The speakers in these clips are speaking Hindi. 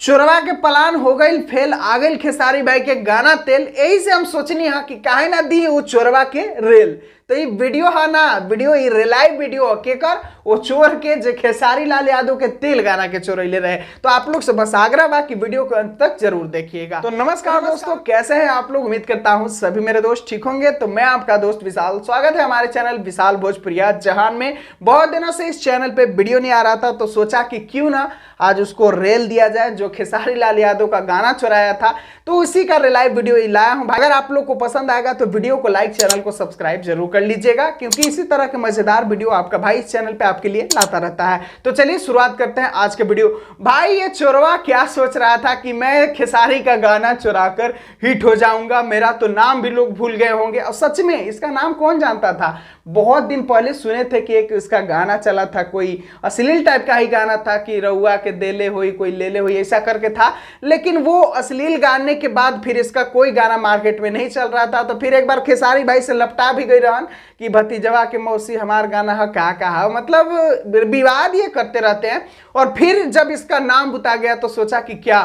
चोरवा के प्लान हो गई फेल, आ गई खेसारी भाई के गाना तेल। यही से हम सोचनी है कि काहे ना दी वो चोरवा के रेल। तो ये वीडियो है ना, वीडियो ये रिलाइव वीडियो के कर वो चोर के जो खेसारी लाल यादव के तेल गाना के चोरैले रहे। तो आप लोग से बस आग्रह बा कि वीडियो को अंत तक जरूर देखिएगा। तो नमस्कार दोस्तों, कैसे हैं आप लोग? उम्मीद करता हूं सभी मेरे दोस्त ठीक होंगे। तो मैं आपका दोस्त विशाल, स्वागत है हमारे चैनल विशाल भोजपुरिया जहान में। बहुत दिनों से इस चैनल पे वीडियो नहीं आ रहा था, तो सोचा कि क्यों ना आज उसको रेल दिया जाए। जो खेसारी लाल यादव का गाना चुराया था, तो उसी का रिलाइव वीडियो लाया हूं। अगर आप लोग को पसंद आएगा तो वीडियो को लाइक, चैनल को सब्सक्राइब जरूर कर लीजिएगा, क्योंकि इसी तरह के मजेदार वीडियो आपका भाई इस चैनल पे आपके लिए लाता रहता है। तो चलिए शुरुआत करते हैं आज के वीडियो। भाई ये चोरवा क्या सोच रहा था कि मैं खेसारी का गाना चुराकर हिट हो जाऊंगा, मेरा तो नाम भी लोग भूल गए होंगे। और सच में इसका नाम कौन जानता था? बहुत दिन पहले सुने थे कि एक इसका गाना चला था, कोई अश्लील टाइप का ही गाना था कि रउआ के देले होई कोई लेले होई, ऐसा करके था। लेकिन वो अश्लील गाने के बाद फिर इसका कोई गाना मार्केट में नहीं चल रहा था। तो फिर एक बार खेसारी भाई से लपटा भी गई रहन कि भतीजवा के मौसी हमार गाना है क्या कहा, मतलब विवाद ये करते रहते हैं। और फिर जब इसका नाम बुता गया तो सोचा कि क्या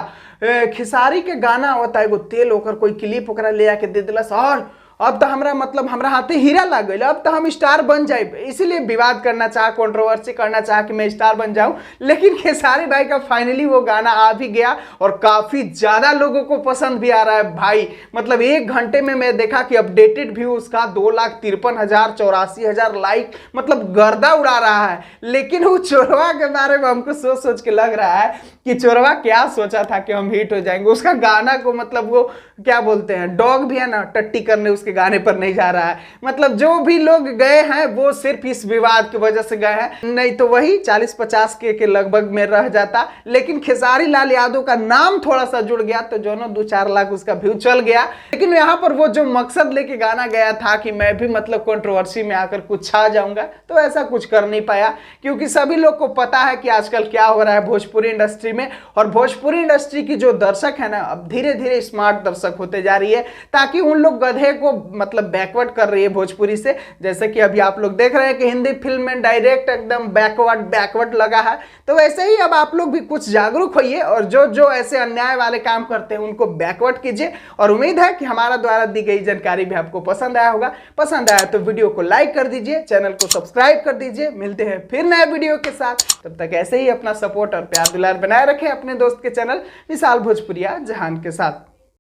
खेसारी के गाना होता है, एगो तेल होकर कोई क्लिप ओकरा ले आके दे दिलस और अब तो हमरा मतलब हमरा हाथे हीरा लग गई, अब तो हम स्टार बन जाए। इसीलिए विवाद करना चाह, कंट्रोवर्सी करना चाह कि मैं स्टार बन जाऊं। लेकिन खेसारी भाई का फाइनली वो गाना आ भी गया और काफी ज्यादा लोगों को पसंद भी आ रहा है भाई। मतलब 1 घंटे में मैं देखा कि अपडेटेड व्यू उसका 2,53,000 84,000 लाइक, मतलब गर्दा उड़ा रहा है। लेकिन वो चोरवा के बारे में हमको सोच सोच के लग रहा है कि चोरवा क्या सोचा था कि हम हिट हो जाएंगे। उसका गाना को मतलब वो क्या बोलते हैं, डॉग भी है ना, टट्टी करने उसके गाने पर नहीं जा रहा है। मतलब जो भी लोग गए हैं वो सिर्फ इस विवाद की वजह से गए हैं, नहीं तो वही 40-50 के लगभग में रह जाता। लेकिन खेसारी लाल यादव का नाम थोड़ा सा जुड़ गया तो जो 2-4 लाख उसका व्यू चल गया। लेकिन यहाँ पर वो जो मकसद लेके गाना गया था कि मैं भी मतलब कंट्रोवर्सी में आकर कुछ छा जाऊंगा, तो ऐसा कुछ कर नहीं पाया। क्योंकि सभी लोग को पता है कि आजकल क्या हो रहा है भोजपुरी इंडस्ट्री में। और भोजपुरी इंडस्ट्री की जो दर्शक है ना, अब धीरे धीरे स्मार्ट दर्शक होते जा रही है, ताकि उन लोग गधे को मतलब बैकवर्ड कर रही है भोजपुरी से। जैसे कि अभी आप लोग देख रहे हैं कि हिंदी फिल्म में डायरेक्ट एकदम बैकवर्ड लगा है। तो वैसे ही अब आप लोग भी कुछ जागरूक होइए और जो जो ऐसे अन्याय वाले काम करते हैं उनको बैकवर्ड कीजिए। और उम्मीद है कि हमारा द्वारा दी गई जानकारी भी आपको पसंद आया होगा। पसंद आया तो वीडियो को लाइक कर दीजिए, चैनल को सब्सक्राइब कर दीजिए। मिलते हैं फिर नए वीडियो के साथ, तब तक ऐसे ही अपना सपोर्ट और प्यार दुलार बनाए रखें अपने दोस्त के चैनल विशाल भोजपुरिया जहान के साथ।